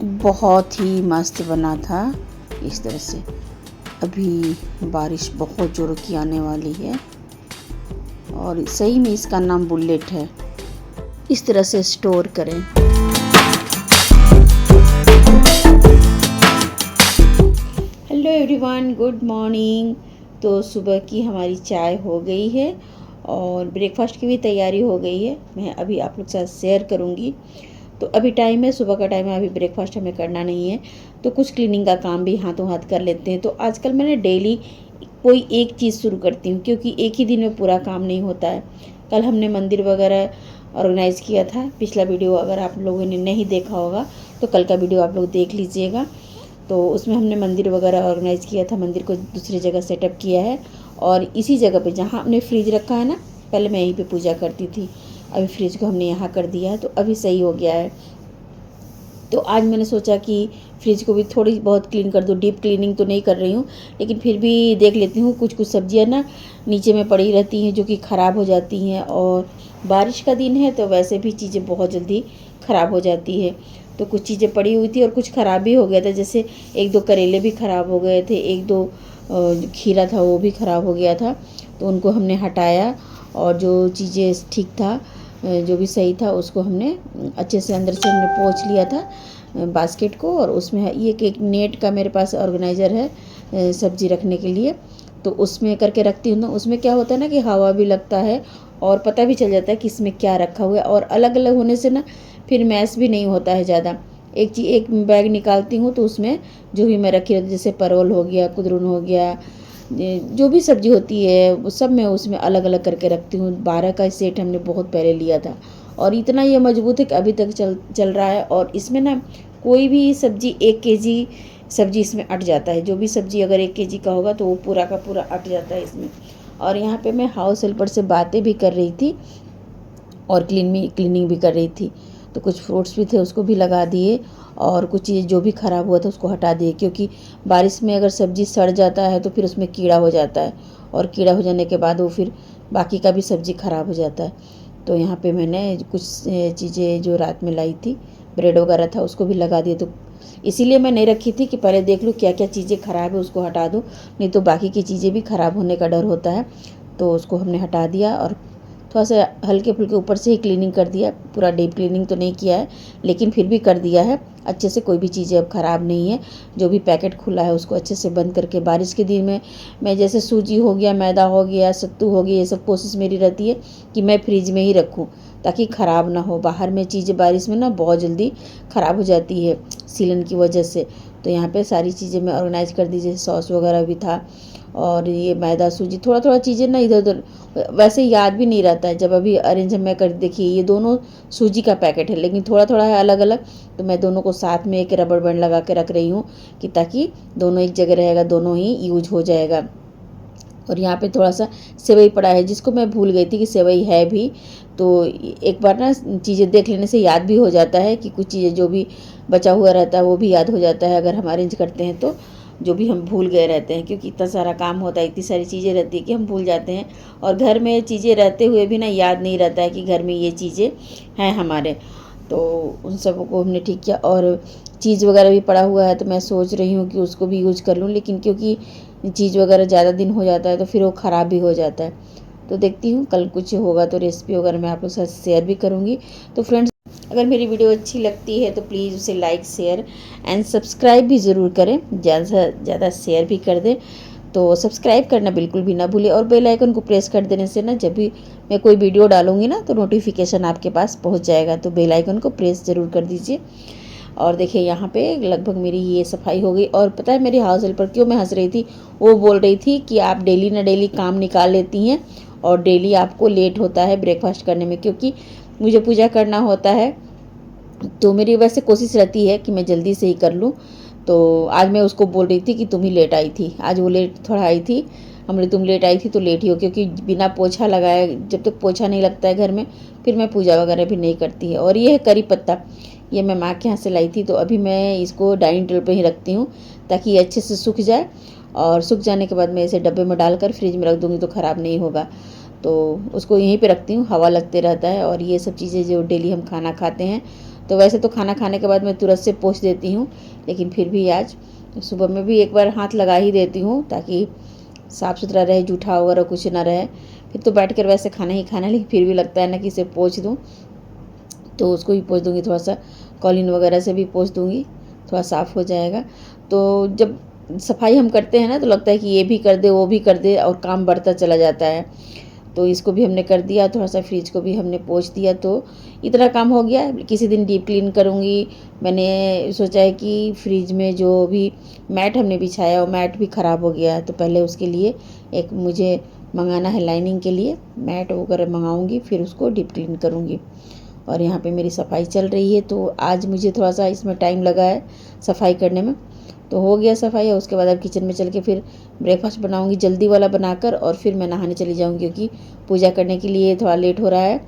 बहुत ही मस्त बना था इस तरह से। अभी बारिश बहुत ज़ोरों की आने वाली है और सही में इसका नाम बुलेट है। इस तरह से स्टोर करें। Hello everyone, good morning. तो सुबह की हमारी चाय हो गई है और ब्रेकफास्ट की भी तैयारी हो गई है। मैं अभी आप लोग के साथ शेयर करूँगी। तो अभी टाइम है, सुबह का टाइम है, अभी ब्रेकफास्ट हमें करना नहीं है, तो कुछ क्लीनिंग का काम भी हाथों हाथ कर लेते हैं। तो आजकल मैंने डेली कोई एक चीज़ शुरू करती हूँ, क्योंकि एक ही दिन में पूरा काम नहीं होता है। कल हमने मंदिर वगैरह ऑर्गेनाइज़ किया था। पिछला वीडियो अगर आप लोगों ने नहीं देखा होगा तो कल का वीडियो आप लोग देख लीजिएगा। तो उसमें हमने मंदिर वगैरह ऑर्गेनाइज़ किया था, मंदिर को दूसरी जगह सेटअप किया है। और इसी जगह पे जहाँ हमने फ्रिज रखा है ना, पहले मैं यहीं पे पूजा करती थी, अभी फ्रिज को हमने यहाँ कर दिया है, तो अभी सही हो गया है। तो आज मैंने सोचा कि फ्रिज को भी थोड़ी बहुत क्लीन कर दूँ। डीप क्लीनिंग तो नहीं कर रही हूँ, लेकिन फिर भी देख लेती हूँ। कुछ कुछ सब्जियाँ ना नीचे में पड़ी रहती हैं जो कि ख़राब हो जाती हैं, और बारिश का दिन है तो वैसे भी चीज़ें बहुत जल्दी ख़राब हो जाती है। तो कुछ चीज़ें पड़ी हुई थी और कुछ ख़राब भी हो गया था, जैसे एक दो करेले भी ख़राब हो गए थे, एक दो खीरा था वो भी ख़राब हो गया था। तो उनको हमने हटाया और जो चीज़ें ठीक था, जो भी सही था, उसको हमने अच्छे से अंदर से हमने पोंछ लिया था बास्केट को। और उसमें ये एक नेट का मेरे पास ऑर्गेनाइज़र है सब्ज़ी रखने के लिए, तो उसमें करके रखती हूँ। तो उसमें क्या होता है ना कि हवा भी लगता है और पता भी चल जाता है कि इसमें क्या रखा हुआ है, और अलग अलग होने से ना फिर मैस भी नहीं होता है ज़्यादा। एक बैग निकालती हूँ तो उसमें जो भी मैं रखी रहती, जैसे परवल हो गया, कुदरुन हो गया, जो भी सब्ज़ी होती है वो सब मैं उसमें अलग अलग करके रखती हूँ। 12 का सेट हमने बहुत पहले लिया था और इतना ये मजबूत है कि अभी तक चल रहा है। और इसमें ना कोई भी सब्ज़ी 1 केजी सब्ज़ी इसमें अट जाता है। जो भी सब्ज़ी अगर 1 केजी का होगा तो वो पूरा का पूरा अट जाता है इसमें। और यहाँ पे मैं हाउस हेल्पर से बातें भी कर रही थी और क्लीनिंग भी कर रही थी। तो कुछ फ्रूट्स भी थे उसको भी लगा दिए, और कुछ चीज़ जो भी ख़राब हुआ था उसको हटा दिए, क्योंकि बारिश में अगर सब्ज़ी सड़ जाता है तो फिर उसमें कीड़ा हो जाता है, और कीड़ा हो जाने के बाद वो फिर बाकी का भी सब्ज़ी ख़राब हो जाता है। तो यहाँ पे मैंने कुछ चीज़ें जो रात में लाई थी, ब्रेड वगैरह था, उसको भी लगा दिए। तो इसीलिए मैं नहीं रखी थी कि पहले देख लूँ क्या क्या चीज़ें ख़राब है उसको हटा दूँ, नहीं तो बाकी की चीज़ें भी ख़राब होने का डर होता है। तो उसको हमने हटा दिया और थोड़ा सा हल्के फुल्के ऊपर से ही क्लीनिंग कर दिया। पूरा डीप क्लीनिंग तो नहीं किया है, लेकिन फिर भी कर दिया है अच्छे से। कोई भी चीज़ें अब ख़राब नहीं है। जो भी पैकेट खुला है उसको अच्छे से बंद करके, बारिश के दिन में मैं जैसे सूजी हो गया, मैदा हो गया, सत्तू हो गया, ये सब कोशिश मेरी रहती है कि मैं फ्रिज में ही रखूँ ताकि ख़राब ना हो। बाहर में चीज़ें बारिश में ना बहुत जल्दी ख़राब हो जाती है सीलन की वजह से। तो यहाँ पे सारी चीज़ें मैं ऑर्गेनाइज़ कर दी, जैसे सॉस वगैरह भी था, और ये मैदा सूजी थोड़ा थोड़ा चीज़ें ना इधर उधर वैसे याद भी नहीं रहता है। जब अभी अरेंज मैं कर, देखिए ये दोनों सूजी का पैकेट है लेकिन थोड़ा थोड़ा है अलग अलग, तो मैं दोनों को साथ में एक रबड़ बैंड लगा के रख रही हूँ कि ताकि दोनों एक जगह रहेगा, दोनों ही यूज हो जाएगा। और यहाँ पे थोड़ा सा सेवई पड़ा है, जिसको मैं भूल गई थी कि सेवई है भी। तो एक बार ना चीज़ें देख लेने से याद भी हो जाता है कि कुछ चीज़ें जो भी बचा हुआ रहता है वो भी याद हो जाता है अगर हम अरेंज करते हैं तो। जो भी हम भूल गए रहते हैं, क्योंकि इतना सारा काम होता है, इतनी सारी चीज़ें रहती है कि हम भूल जाते हैं। और घर में चीज़ें रहते हुए भी ना याद नहीं रहता है कि घर में ये चीज़ें हैं हमारे। तो उन सब को हमने ठीक किया। और चीज़ वगैरह भी पड़ा हुआ है तो मैं सोच रही हूँ कि उसको भी यूज कर लूँ, लेकिन क्योंकि चीज़ वगैरह ज़्यादा दिन हो जाता है तो फिर वो ख़राब भी हो जाता है। तो देखती हूँ कल कुछ होगा तो रेसिपी वगैरह मैं आप लोग के साथ शेयर भी करूँगी। तो फ्रेंड्स, अगर मेरी वीडियो अच्छी लगती है तो प्लीज़ उसे लाइक, शेयर एंड सब्सक्राइब भी ज़रूर करें, ज़्यादा से ज़्यादा शेयर भी कर दें। तो सब्सक्राइब करना बिल्कुल भी ना भूलें, और बेल आइकन को प्रेस कर देने से ना जब भी मैं कोई वीडियो डालूँगी ना तो नोटिफिकेशन आपके पास पहुँच जाएगा। तो बेल आइकन को प्रेस ज़रूर कर दीजिए। और देखिए यहाँ पे लगभग मेरी ये सफाई हो गई। और पता है मेरी हाउस हेल्पर क्यों मैं हंस रही थी, वो बोल रही थी कि आप डेली ना डेली काम निकाल लेती हैं और डेली आपको लेट होता है ब्रेकफास्ट करने में, क्योंकि मुझे पूजा करना होता है। तो मेरी वैसे कोशिश रहती है कि मैं जल्दी से ही कर लूँ। तो आज मैं उसको बोल रही थी कि तुम ही लेट आई थी, आज वो लेट थोड़ा आई थी। हमने तुम लेट आई थी तो लेट ही हो, क्योंकि बिना पोछा लगाए जब तक पोछा नहीं लगता है घर में फिर मैं पूजा वगैरह भी नहीं करती है। और ये है करी पत्ता, ये मैं माँ के यहाँ से लाई थी, तो अभी मैं इसको डाइनिंग टेबल पे ही रखती हूँ ताकि ये अच्छे से सूख जाए। और सूख जाने के बाद मैं इसे डब्बे में डालकर फ्रिज में रख दूँगी तो ख़राब नहीं होगा। तो उसको यहीं पे रखती हूँ, हवा लगते रहता है। और ये सब चीज़ें जो डेली हम खाना खाते हैं तो वैसे तो खाना खाने के बाद मैं तुरंत से पोंछ देती हूँ, लेकिन फिर भी आज सुबह में भी एक बार हाथ लगा ही देती हूँ ताकि साफ़ सुथरा रहे, जूठा वगैरह कुछ ना रहे। फिर तो बैठ कर वैसे खाना ही खाना, लेकिन फिर भी लगता है ना कि इसे पोंछ दूँ, तो उसको भी पोंछ दूँगी, थोड़ा सा कॉलिन वगैरह से भी पोंछ दूँगी, थोड़ा साफ़ हो जाएगा। तो जब सफाई हम करते हैं ना तो लगता है कि ये भी कर दे वो भी कर दे और काम बढ़ता चला जाता है। तो इसको भी हमने कर दिया, थोड़ा सा फ्रिज को भी हमने पोंछ दिया, तो इतना काम हो गया। किसी दिन डीप क्लीन करूँगी। मैंने सोचा है कि फ्रिज में जो भी मैट हमने बिछाया वो मैट भी ख़राब हो गया है, तो पहले उसके लिए एक मुझे मंगाना है, लाइनिंग के लिए मैट वगैरह मंगाऊँगी, फिर उसको डीप क्लीन करूँगी। और यहाँ पे मेरी सफाई चल रही है, तो आज मुझे थोड़ा सा इसमें टाइम लगा है सफाई करने में। तो हो गया सफाई, और उसके बाद अब किचन में चल के फिर ब्रेकफास्ट बनाऊंगी जल्दी वाला बनाकर, और फिर मैं नहाने चली जाऊंगी क्योंकि पूजा करने के लिए थोड़ा लेट हो रहा है,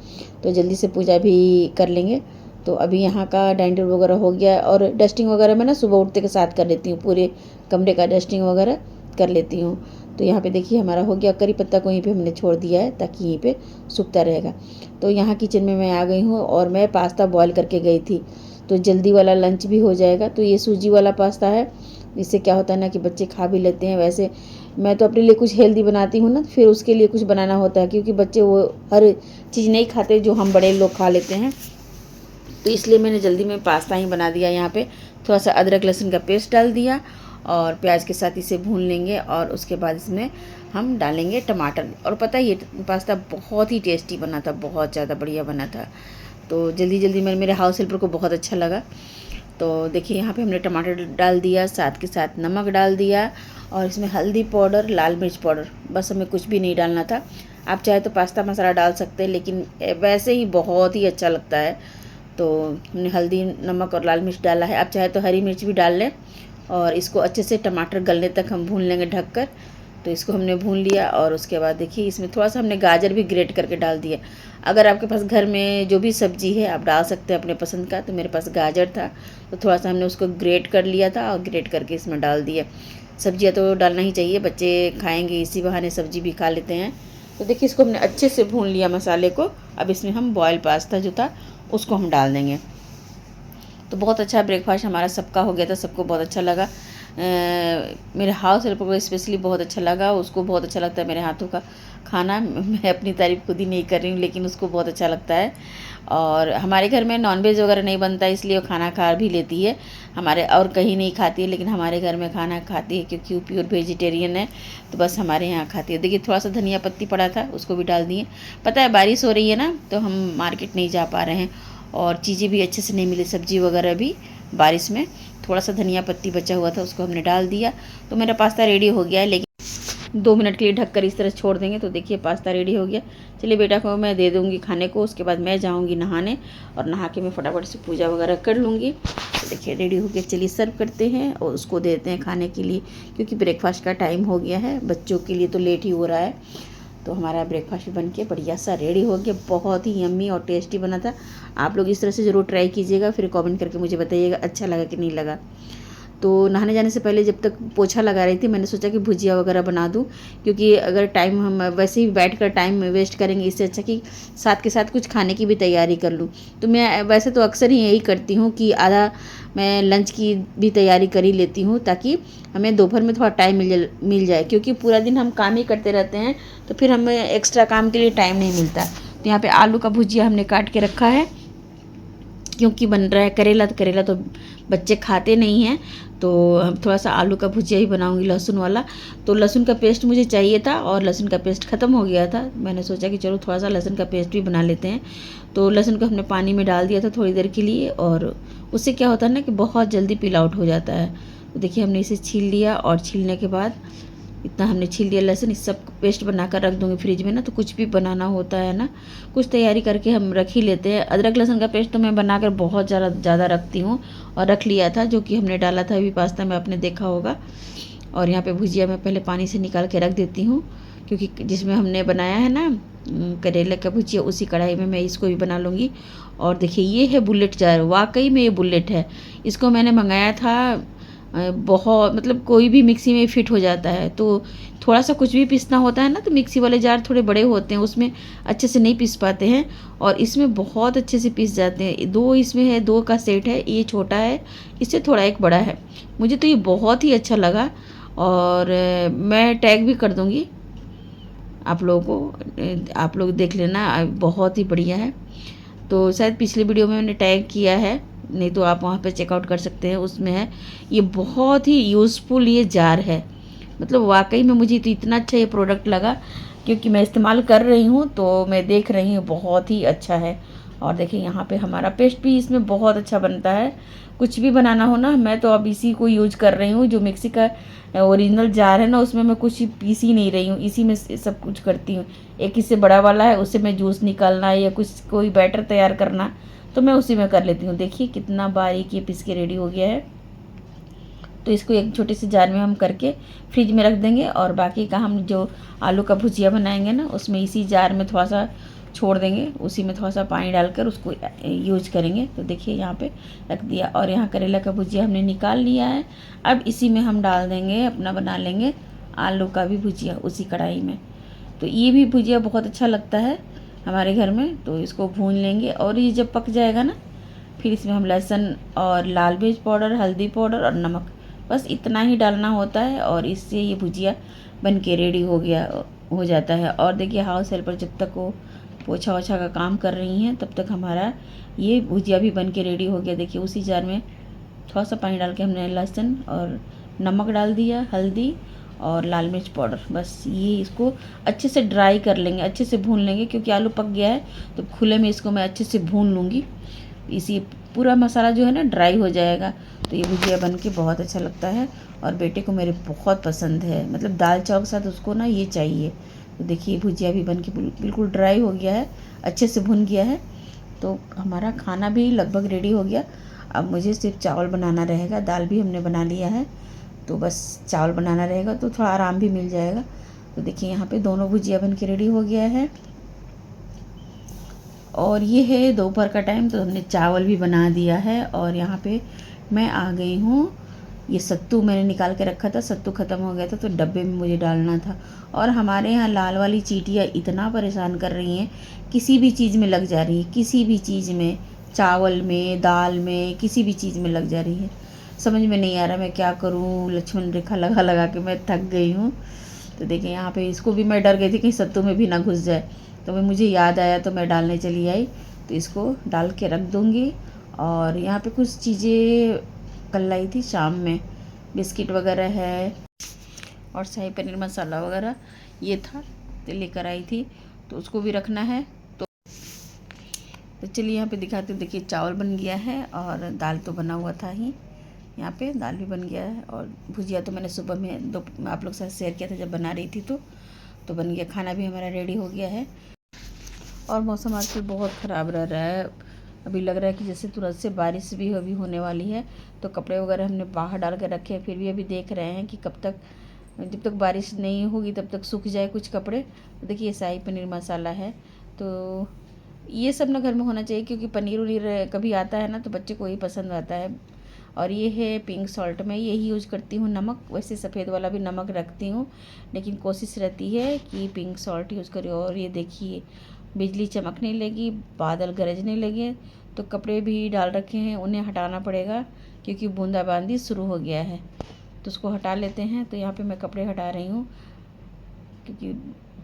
तो जल्दी से पूजा भी कर लेंगे। तो अभी यहाँ का डाइनिंग टेबल वगैरह हो गया, और डस्टिंग वगैरह मैं ना सुबह उठते के साथ कर लेती हूँ, पूरे कमरे का डस्टिंग वगैरह कर लेती हूँ। तो यहाँ पे देखिए हमारा हो गया। करी पत्ता को यहीं पे हमने छोड़ दिया है ताकि यहीं पे सूखता रहेगा। तो यहाँ किचन में मैं आ गई हूँ, और मैं पास्ता बॉयल करके गई थी, तो जल्दी वाला लंच भी हो जाएगा। तो ये सूजी वाला पास्ता है, इससे क्या होता है ना कि बच्चे खा भी लेते हैं। वैसे मैं तो अपने लिए कुछ हेल्दी बनाती हूँ ना, फिर उसके लिए कुछ बनाना होता है, क्योंकि बच्चे वो हर चीज़ नहीं खाते जो हम बड़े लोग खा लेते हैं। तो इसलिए मैंने जल्दी में पास्ता ही बना दिया। यहाँ पे थोड़ा सा अदरक लहसुन का पेस्ट डाल दिया, और प्याज के साथ इसे भून लेंगे, और उसके बाद इसमें हम डालेंगे टमाटर। और पता है ये पास्ता बहुत ही टेस्टी बना था, बहुत ज़्यादा बढ़िया बना था। तो जल्दी जल्दी में मेरे हाउस हेल्पर को बहुत अच्छा लगा। तो देखिए यहाँ पे हमने टमाटर डाल दिया, साथ के साथ नमक डाल दिया, और इसमें हल्दी पाउडर, लाल मिर्च पाउडर, बस हमें कुछ भी नहीं डालना था। आप चाहे तो पास्ता मसाला डाल सकते हैं, लेकिन वैसे ही बहुत ही अच्छा लगता है। तो हमने हल्दी, नमक और लाल मिर्च डाला है। आप चाहे तो हरी मिर्च भी डाल लें, और इसको अच्छे से टमाटर गलने तक हम भून लेंगे ढककर। तो इसको हमने भून लिया, और उसके बाद देखिए इसमें थोड़ा सा हमने गाजर भी ग्रेट करके डाल दिया। अगर आपके पास घर में जो भी सब्जी है आप डाल सकते हैं अपने पसंद का। तो मेरे पास गाजर था, तो थोड़ा सा हमने उसको ग्रेट कर लिया था, और ग्रेट करके इसमें डाल दिया। सब्जियाँ तो डालना ही चाहिए, बच्चे खाएँगे, इसी बहाने सब्जी भी खा लेते हैं। तो देखिए इसको हमने अच्छे से भून लिया मसाले को। अब इसमें हम बॉयल पास्ता जो था उसको हम डाल देंगे। तो बहुत अच्छा ब्रेकफास्ट हमारा सबका हो गया था, सबको बहुत अच्छा लगा। मेरे हाउस हेल्पर को स्पेशली बहुत अच्छा लगा, उसको बहुत अच्छा लगता है मेरे हाथों का खाना। मैं अपनी तारीफ़ खुद ही नहीं कर रही हूँ, लेकिन उसको बहुत अच्छा लगता है। और हमारे घर में नॉनवेज वगैरह नहीं बनता, इसलिए वो खाना खा भी लेती है। हमारे और कहीं नहीं खाती है, लेकिन हमारे घर में खाना खाती है, क्योंकि वो प्योर वेजिटेरियन है। तो बस हमारे यहाँ खाती है। देखिए थोड़ा सा धनिया पत्ती पड़ा था, उसको भी डाल दिए। पता है बारिश हो रही है ना, तो हम मार्केट नहीं जा पा रहे हैं, और चीज़ें भी अच्छे से नहीं मिली, सब्जी वगैरह भी बारिश में। थोड़ा सा धनिया पत्ती बचा हुआ था, उसको हमने डाल दिया। तो मेरा पास्ता रेडी हो गया है, लेकिन 2 मिनट के लिए ढककर इस तरह छोड़ देंगे। तो देखिए पास्ता रेडी हो गया। चलिए बेटा को मैं दे दूँगी खाने को, उसके बाद मैं जाऊँगी नहाने, और नहा के मैं फटाफट से पूजा वगैरह कर लूँगी। तो देखिए रेडी हो गया, चलिए सर्व करते हैं और उसको देते हैं खाने के लिए, क्योंकि ब्रेकफास्ट का टाइम हो गया है। बच्चों के लिए तो लेट ही हो रहा है। तो हमारा ब्रेकफास्ट बन के बढ़िया सा रेडी हो गया, बहुत ही यम्मी और टेस्टी बना था। आप लोग इस तरह से ज़रूर ट्राई कीजिएगा, फिर कमेंट करके मुझे बताइएगा अच्छा लगा कि नहीं लगा। तो नहाने जाने से पहले जब तक पोछा लगा रही थी, मैंने सोचा कि भुजिया वगैरह बना दूं, क्योंकि अगर टाइम हम वैसे ही बैठ कर टाइम वेस्ट करेंगे, इससे अच्छा कि साथ के साथ कुछ खाने की भी तैयारी कर लूं। तो मैं वैसे तो अक्सर ही यही करती हूँ कि आधा मैं लंच की भी तैयारी कर ही लेती हूँ, ताकि हमें दोपहर में थोड़ा टाइम मिल जाए, क्योंकि पूरा दिन हम काम ही करते रहते हैं, तो फिर हमें एक्स्ट्रा काम के लिए टाइम नहीं मिलता। तो यहाँ पर आलू का भुजिया हमने काट के रखा है, क्योंकि बन रहा है करेला, तो करेला तो बच्चे खाते नहीं हैं। तो हम थोड़ा सा आलू का भुजिया ही बनाऊंगी, लहसुन वाला। तो लहसुन का पेस्ट मुझे चाहिए था, और लहसुन का पेस्ट ख़त्म हो गया था। मैंने सोचा कि चलो थोड़ा सा लहसुन का पेस्ट भी बना लेते हैं। तो लहसुन को हमने पानी में डाल दिया था थोड़ी देर के लिए, और उससे क्या होता है ना कि बहुत जल्दी पील आउट हो जाता है। तो देखिए हमने इसे छील लिया, और छीलने के बाद इतना हमने छील लिया लहसुन, इस सब पेस्ट बनाकर रख दूँगी फ्रिज में ना। तो कुछ भी बनाना होता है ना, कुछ तैयारी करके हम रख ही लेते हैं। अदरक लहसुन का पेस्ट तो मैं बनाकर बहुत ज़्यादा रखती हूँ, और रख लिया था, जो कि हमने डाला था अभी पास्ता में, आपने देखा होगा। और यहाँ पे भुजिया मैं पहले पानी से निकाल के रख देती हूँ, क्योंकि जिसमें हमने बनाया है ना करेले का भुजिया, उसी कढ़ाई में मैं इसको भी बना लूँगी। और देखिए ये है बुलेट जार, वाकई में ये बुलेट है। इसको मैंने मंगाया था बहुत मतलब कोई भी मिक्सी में फिट हो जाता है। तो थोड़ा सा कुछ भी पीसना होता है ना तो मिक्सी वाले जार थोड़े बड़े होते हैं, उसमें अच्छे से नहीं पीस पाते हैं, और इसमें बहुत अच्छे से पीस जाते हैं। दो इसमें है, दो का सेट है, ये छोटा है, इससे थोड़ा एक बड़ा है। मुझे तो ये बहुत ही अच्छा लगा, और मैं टैग भी कर दूँगी आप लोगों को, आप लोग देख लेना, बहुत ही बढ़िया है। तो शायद पिछले वीडियो में मैंने टैग किया है, नहीं तो आप वहाँ पे चेकआउट कर सकते हैं, उसमें है। ये बहुत ही यूज़फुल ये जार है, मतलब वाकई में मुझे तो इतना अच्छा ये प्रोडक्ट लगा, क्योंकि मैं इस्तेमाल कर रही हूँ तो मैं देख रही हूँ बहुत ही अच्छा है। और देखिए यहाँ पे हमारा पेस्ट भी इसमें बहुत अच्छा बनता है। कुछ भी बनाना हो ना, मैं तो अब इसी को यूज कर रही हूँ, जो मिक्सी का ओरिजिनल जार है ना, उसमें मैं कुछ पीस ही नहीं रही हूँ, इसी में सब कुछ करती हूँ। एक इससे बड़ा वाला है, उससे मैं जूस निकालना या कुछ कोई बैटर तैयार करना तो मैं उसी में कर लेती हूँ। देखिए कितना बारीक ये पीस के रेडी हो गया है। तो इसको एक छोटे से जार में हम करके फ्रिज में रख देंगे, और बाकी का हम जो आलू का भुजिया बनाएंगे ना, उसमें इसी जार में थोड़ा सा छोड़ देंगे, उसी में थोड़ा सा पानी डालकर उसको यूज करेंगे। तो देखिए यहाँ पे रख दिया, और यहाँ करेला का भुजिया हमने निकाल लिया है। अब इसी में हम डाल देंगे, अपना बना लेंगे आलू का भी भुजिया उसी कढ़ाई में। तो ये भी भुजिया बहुत अच्छा लगता है हमारे घर में। तो इसको भून लेंगे, और ये जब पक जाएगा ना, फिर इसमें हम लहसुन और लाल मिर्च पाउडर, हल्दी पाउडर और नमक, बस इतना ही डालना होता है, और इससे ये भुजिया बन के रेडी हो जाता है। और देखिए हाउस हेल्पर जब तक वो पोछा ओछा का काम कर रही हैं, तब तक हमारा ये भुजिया भी बन के रेडी हो गया। देखिए उसी जार में थोड़ा सा पानी डाल के हमने लहसुन और नमक डाल दिया, हल्दी और लाल मिर्च पाउडर, बस ये इसको अच्छे से ड्राई कर लेंगे, अच्छे से भून लेंगे, क्योंकि आलू पक गया है तो खुले में इसको मैं अच्छे से भून लूँगी। इसी पूरा मसाला जो है ना ड्राई हो जाएगा। तो ये भुजिया बन के बहुत अच्छा लगता है, और बेटे को मेरे बहुत पसंद है, मतलब दाल चावल के साथ उसको ना ये चाहिए। तो देखिए भुजिया भी बन के बिल्कुल ड्राई हो गया है, अच्छे से भुन गया है। तो हमारा खाना भी लगभग रेडी हो गया। अब मुझे सिर्फ चावल बनाना रहेगा, दाल भी हमने बना लिया है, तो बस चावल बनाना रहेगा, तो थोड़ा आराम भी मिल जाएगा। तो देखिए यहाँ पे दोनों भुजिया बन के रेडी हो गया है। और ये है दोपहर का टाइम, तो हमने चावल भी बना दिया है, और यहाँ पे मैं आ गई हूँ। ये सत्तू मैंने निकाल के रखा था, सत्तू ख़त्म हो गया था तो डब्बे में मुझे डालना था। और हमारे यहाँ लाल वाली चींटियाँ इतना परेशान कर रही हैं, किसी भी चीज़ में लग जा रही है, किसी भी चीज़ में, चावल में, दाल में, किसी भी चीज़ में लग जा रही है। समझ में नहीं आ रहा मैं क्या करूँ, लक्ष्मण रेखा लगा लगा के मैं थक गई हूँ। तो देखिए यहाँ पे इसको भी मैं डर गई थी कहीं सत्तू में भी ना घुस जाए, तो मैं मुझे याद आया तो मैं डालने चली आई। तो इसको डाल के रख दूँगी। और यहाँ पे कुछ चीज़ें कल लाई थी शाम में, बिस्किट वगैरह है और शाही पनीर मसाला वगैरह ये था, तो लेकर आई थी, तो उसको भी रखना है। तो चलिए यहाँ पे दिखाते हैं। देखिए चावल बन गया है, और दाल तो बना हुआ था ही, यहाँ पे दाल भी बन गया है, और भुजिया तो मैंने सुबह में आप लोग के साथ शेयर किया था जब बना रही थी, तो बन गया। खाना भी हमारा रेडी हो गया है। और मौसम आजकल बहुत ख़राब रह रहा है, अभी लग रहा है कि जैसे तुरंत से बारिश भी अभी होने वाली है। तो कपड़े वगैरह हमने बाहर डाल कर रखे हैं, फिर भी अभी देख रहे हैं कि कब तक, जब तक बारिश नहीं होगी तब तक सूख जाए कुछ कपड़े। तो देखिए शाही पनीर मसाला है, तो ये सब ना घर में होना चाहिए, क्योंकि पनीर उनीर कभी आता है ना तो बच्चे को ही पसंद आता है। और ये है पिंक सॉल्ट, मैं यही यूज करती हूँ। नमक वैसे सफ़ेद वाला भी नमक रखती हूँ, लेकिन कोशिश रहती है कि पिंक सॉल्ट यूज़ करें। और ये देखिए बिजली चमकने लगी, बादल गरजने लगे, तो कपड़े भी डाल रखे हैं, उन्हें हटाना पड़ेगा, क्योंकि बूंदाबांदी शुरू हो गया है। तो उसको हटा लेते हैं। तो यहाँ पे मैं कपड़े हटा रही हूँ, क्योंकि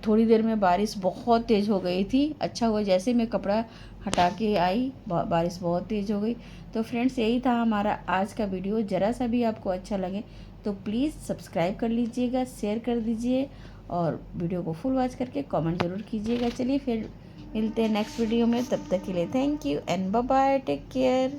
थोड़ी देर में बारिश बहुत तेज़ हो गई थी। अच्छा हुआ जैसे मैं कपड़ा हटा के आई, बारिश बहुत तेज़ हो गई। तो फ्रेंड्स यही था हमारा आज का वीडियो। ज़रा सा भी आपको अच्छा लगे तो प्लीज़ सब्सक्राइब कर लीजिएगा, शेयर कर दीजिए, और वीडियो को फुल वॉच करके कमेंट ज़रूर कीजिएगा। चलिए फिर मिलते हैं नेक्स्ट वीडियो में, तब तक के लिए thank you and bye bye, take care.